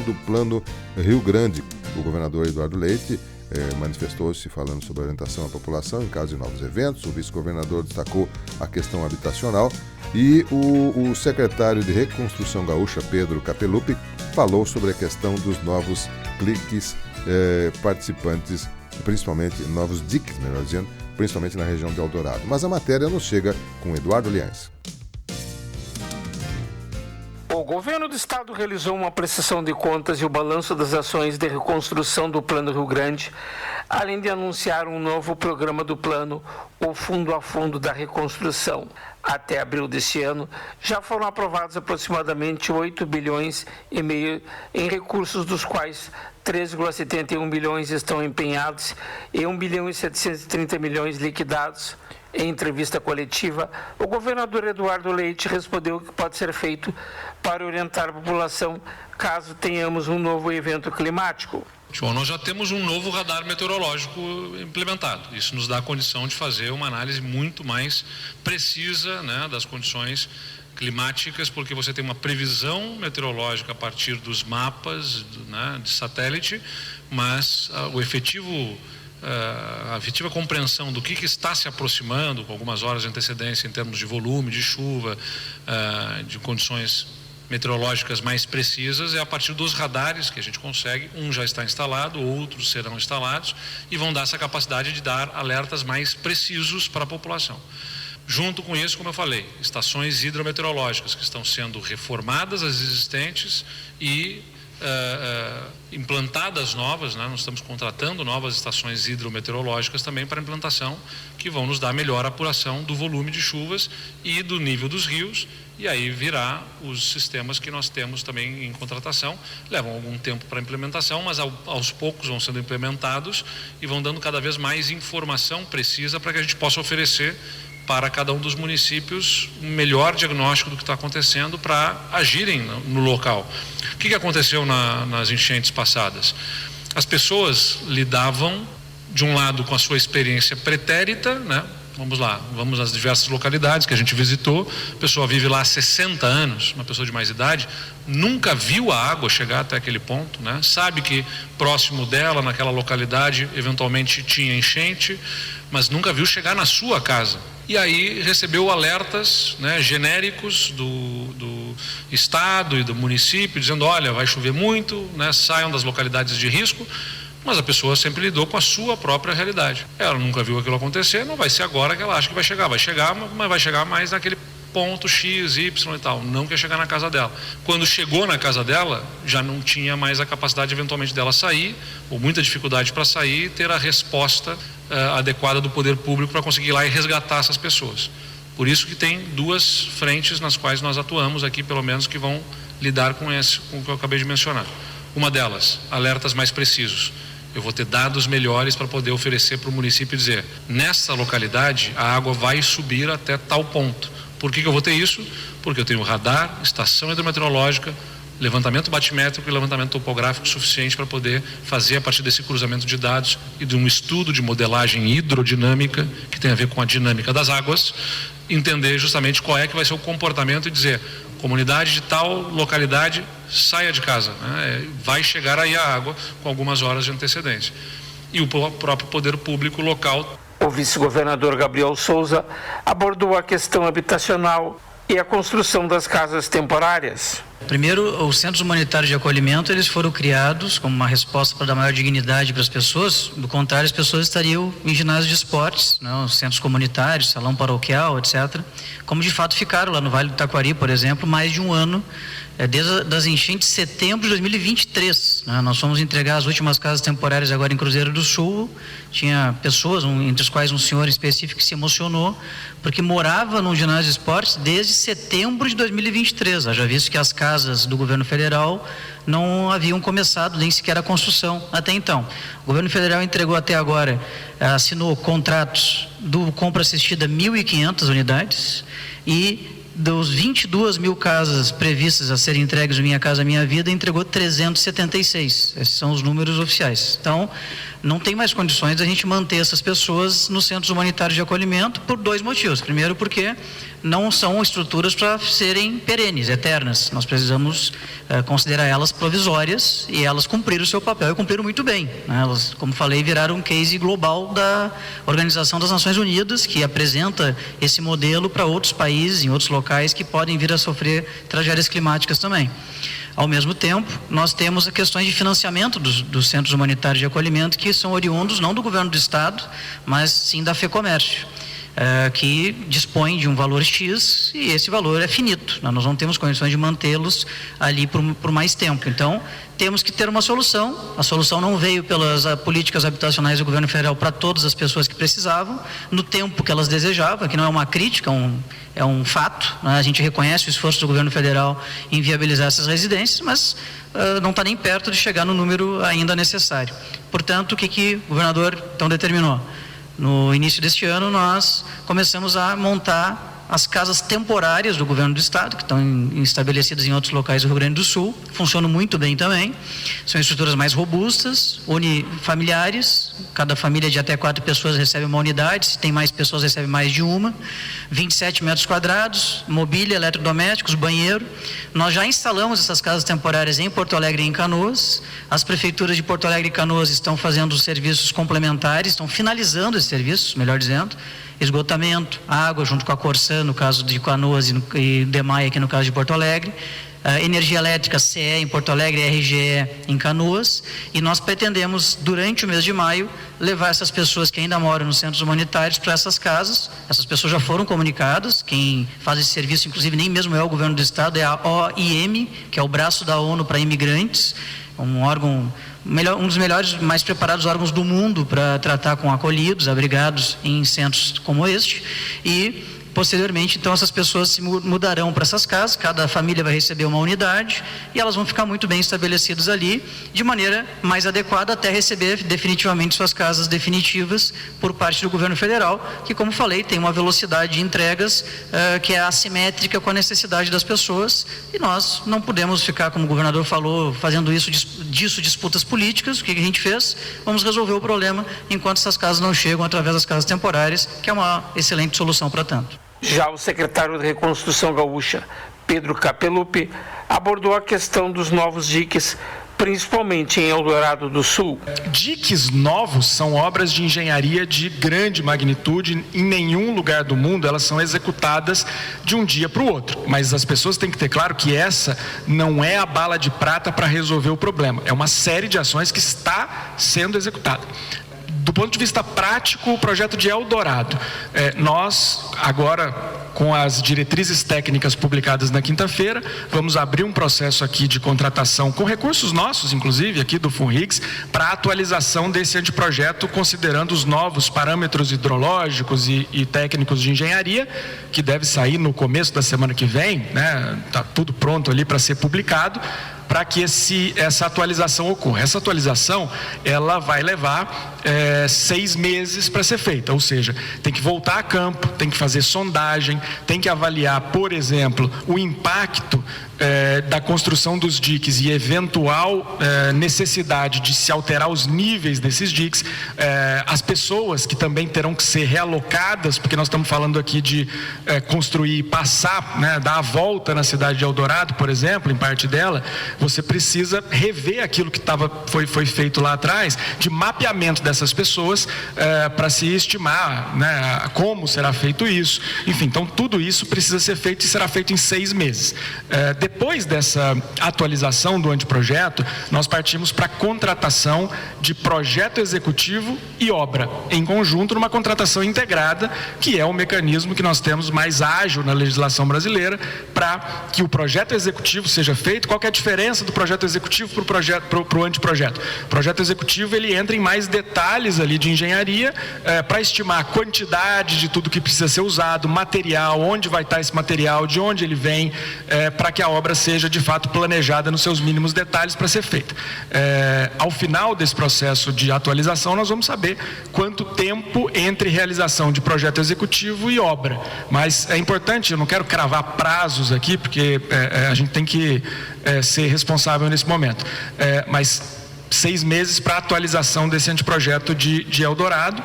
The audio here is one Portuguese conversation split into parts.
do Plano Rio Grande. O governador Eduardo Leite manifestou-se falando sobre a orientação à população em caso de novos eventos. O vice-governador destacou a questão habitacional e o secretário de Reconstrução Gaúcha, Pedro Capelupi, falou sobre a questão dos novos cliques participantes, principalmente novos DICs, melhor dizendo, principalmente na região de Eldorado. Mas a matéria nos chega com Eduardo Liães. O governo do estado realizou uma prestação de contas e o balanço das ações de reconstrução do Plano Rio Grande, além de anunciar um novo programa do plano, o Fundo a Fundo da Reconstrução. Até abril deste ano, já foram aprovados aproximadamente 8 bilhões e meio em recursos, dos quais 3,71 bilhões estão empenhados e 1 bilhão e 730 milhões liquidados. Em entrevista coletiva, o governador Eduardo Leite respondeu o que pode ser feito para orientar a população caso tenhamos um novo evento climático. João, nós já temos um novo radar meteorológico implementado. Isso nos dá a condição de fazer uma análise muito mais precisa, né, das condições climáticas, porque você tem uma previsão meteorológica a partir dos mapas, né, de satélite, mas a efetiva compreensão do que está se aproximando com algumas horas de antecedência em termos de volume, de chuva, de condições meteorológicas mais precisas, é a partir dos radares que a gente consegue. Um já está instalado, outros serão instalados e vão dar essa capacidade de dar alertas mais precisos para a população. Junto com isso, como eu falei, estações hidrometeorológicas que estão sendo reformadas, as existentes, e implantadas novas, né? Nós estamos contratando novas estações hidrometeorológicas também para implantação, que vão nos dar melhor apuração do volume de chuvas e do nível dos rios, e aí virá os sistemas que nós temos também em contratação. Levam algum tempo para implementação, mas aos poucos vão sendo implementados e vão dando cada vez mais informação precisa para que a gente possa oferecer para cada um dos municípios um melhor diagnóstico do que está acontecendo para agirem no local. O que aconteceu nas enchentes passadas? As pessoas lidavam, de um lado, com a sua experiência pretérita, né? Vamos às diversas localidades que a gente visitou. A pessoa vive lá há 60 anos, uma pessoa de mais idade, nunca viu a água chegar até aquele ponto, né? Sabe que próximo dela, naquela localidade, eventualmente tinha enchente, mas nunca viu chegar na sua casa. E aí recebeu alertas, né, genéricos do estado e do município, dizendo: olha, vai chover muito, né, saiam das localidades de risco. Mas a pessoa sempre lidou com a sua própria realidade. Ela nunca viu aquilo acontecer, não vai ser agora que ela acha que vai chegar, mas vai chegar mais naquele ponto X, Y e tal, não quer chegar na casa dela. Quando chegou na casa dela, já não tinha mais a capacidade eventualmente dela sair, ou muita dificuldade para sair, e ter a resposta adequada do poder público para conseguir ir lá e resgatar essas pessoas. Por isso que tem duas frentes nas quais nós atuamos aqui, pelo menos, que vão lidar com o que eu acabei de mencionar. Uma delas, alertas mais precisos. Eu vou ter dados melhores para poder oferecer para o município e dizer: nessa localidade a água vai subir até tal ponto. Por que eu vou ter isso? Porque eu tenho radar, estação hidrometeorológica, levantamento batimétrico e levantamento topográfico suficiente para poder fazer, a partir desse cruzamento de dados e de um estudo de modelagem hidrodinâmica, que tem a ver com a dinâmica das águas, entender justamente qual é que vai ser o comportamento e dizer: comunidade de tal localidade, saia de casa, né? Vai chegar aí a água com algumas horas de antecedência. E o próprio poder público local. O vice-governador Gabriel Souza abordou a questão habitacional e a construção das casas temporárias. Primeiro, os centros humanitários de acolhimento, eles foram criados como uma resposta para dar maior dignidade para as pessoas. Do contrário, as pessoas estariam em ginásios de esportes, né, os centros comunitários, salão paroquial, etc. Como de fato ficaram lá no Vale do Taquari, por exemplo, mais de um ano, desde as enchentes de setembro de 2023. Né? Nós fomos entregar as últimas casas temporárias agora em Cruzeiro do Sul. Tinha pessoas, entre as quais um senhor específico, que se emocionou, porque morava num ginásio de esportes desde setembro de 2023. Já visto que as casas do governo federal não haviam começado nem sequer a construção até então. O governo federal entregou até agora, assinou contratos do compra assistida 1.500 unidades, e dos 22 mil casas previstas a serem entregues no Minha Casa Minha Vida, entregou 376. Esses são os números oficiais. Então, não tem mais condições da gente manter essas pessoas nos centros humanitários de acolhimento por 2 motivos. Primeiro, porque não são estruturas para serem perenes, eternas. Nós precisamos considerar elas provisórias e elas cumpriram o seu papel e cumpriram muito bem, né? Elas, como falei, viraram um case global da Organização das Nações Unidas, que apresenta esse modelo para outros países, em outros locais que podem vir a sofrer tragédias climáticas também. Ao mesmo tempo, nós temos as questões de financiamento dos centros humanitários de acolhimento, que são oriundos não do governo do estado, mas sim da FEComércio, que dispõe de um valor X e esse valor é finito. Nós não temos condições de mantê-los ali por mais tempo. Então, temos que ter uma solução. A solução não veio pelas políticas habitacionais do governo federal para todas as pessoas que precisavam, no tempo que elas desejavam, que não é uma crítica, é um fato, né? A gente reconhece o esforço do governo federal em viabilizar essas residências, mas não está nem perto de chegar no número ainda necessário. Portanto, o que o governador então determinou? No início deste ano, nós começamos a montar as casas temporárias do governo do estado, que estão estabelecidas em outros locais do Rio Grande do Sul. Funcionam muito bem também. São estruturas mais robustas, unifamiliares. Cada família de até 4 pessoas recebe uma unidade. Se tem mais pessoas, recebe mais de uma. 27 metros quadrados, mobília, eletrodomésticos, banheiro. Nós já instalamos essas casas temporárias em Porto Alegre e em Canoas. As prefeituras de Porto Alegre e Canoas estão fazendo os serviços complementares, estão finalizando esses serviços, melhor dizendo. Esgotamento, água junto com a Corsã, no caso de Canoas, e DEMAI aqui no caso de Porto Alegre, energia elétrica CE em Porto Alegre e RGE em Canoas, e nós pretendemos, durante o mês de maio, levar essas pessoas que ainda moram nos centros humanitários para essas casas. Essas pessoas já foram comunicadas. Quem faz esse serviço, inclusive, nem mesmo é o governo do estado, é a OIM, que é o braço da ONU para imigrantes, um órgão, um dos melhores, mais preparados órgãos do mundo para tratar com acolhidos, abrigados em centros como este. E posteriormente, então, essas pessoas se mudarão para essas casas. Cada família vai receber uma unidade e elas vão ficar muito bem estabelecidas ali, de maneira mais adequada, até receber definitivamente suas casas definitivas por parte do governo federal, que, como falei, tem uma velocidade de entregas que é assimétrica com a necessidade das pessoas, e nós não podemos ficar, como o governador falou, fazendo disso disputas políticas. O que a gente fez? Vamos resolver o problema enquanto essas casas não chegam através das casas temporárias, que é uma excelente solução para tanto. Já o secretário de Reconstrução Gaúcha, Pedro Capelupi, abordou a questão dos novos diques, principalmente em Eldorado do Sul. Diques novos são obras de engenharia de grande magnitude. Em nenhum lugar do mundo elas são executadas de um dia para o outro. Mas as pessoas têm que ter claro que essa não é a bala de prata para resolver o problema. É uma série de ações que está sendo executada. Do ponto de vista prático, o projeto de Eldorado, nós agora, com as diretrizes técnicas publicadas na quinta-feira, vamos abrir um processo aqui de contratação com recursos nossos, inclusive aqui do FUNRIGS, para atualização desse anteprojeto, considerando os novos parâmetros hidrológicos e técnicos de engenharia, que deve sair no começo da semana que vem, né? Está tudo pronto ali para ser publicado, para que essa atualização ocorra. Essa atualização, ela vai levar 6 meses para ser feita, ou seja, tem que voltar a campo, tem que fazer sondagem, tem que avaliar, por exemplo, o impacto da construção dos diques e eventual necessidade de se alterar os níveis desses diques, as pessoas que também terão que ser realocadas, porque nós estamos falando aqui de construir e passar, né, dar a volta na cidade de Eldorado, por exemplo, em parte dela. Você precisa rever aquilo que foi feito lá atrás, de mapeamento dessas pessoas, para se estimar, né, como será feito isso. Enfim, então tudo isso precisa ser feito e será feito em 6 meses. Depois dessa atualização do anteprojeto, nós partimos para a contratação de projeto executivo e obra, em conjunto, numa contratação integrada, que é o mecanismo que nós temos mais ágil na legislação brasileira, para que o projeto executivo seja feito. Qual que é a diferença do projeto executivo para o anteprojeto? O projeto executivo, ele entra em mais detalhes ali de engenharia, para estimar a quantidade de tudo que precisa ser usado, material, onde vai estar esse material, de onde ele vem, para que a obra seja de fato planejada nos seus mínimos detalhes para ser feita. Ao final desse processo de atualização, nós vamos saber quanto tempo entre realização de projeto executivo e obra. Mas é importante, eu não quero cravar prazos aqui, porque a gente tem que ser responsável nesse momento. Mas 6 meses para atualização desse anteprojeto de Eldorado.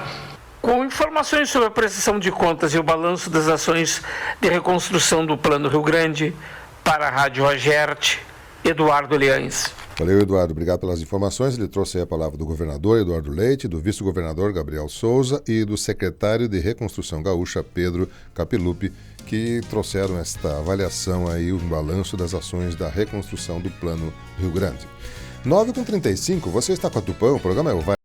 Com informações sobre a prestação de contas e o balanço das ações de reconstrução do Plano Rio Grande, para a Rádio Agerte, Eduardo Leães. Valeu, Eduardo. Obrigado pelas informações. Ele trouxe aí a palavra do governador Eduardo Leite, do vice-governador Gabriel Souza e do secretário de Reconstrução Gaúcha, Pedro Capilupi, que trouxeram esta avaliação aí, o balanço das ações da reconstrução do Plano Rio Grande. 9h35, você está com a Tupã, o programa é o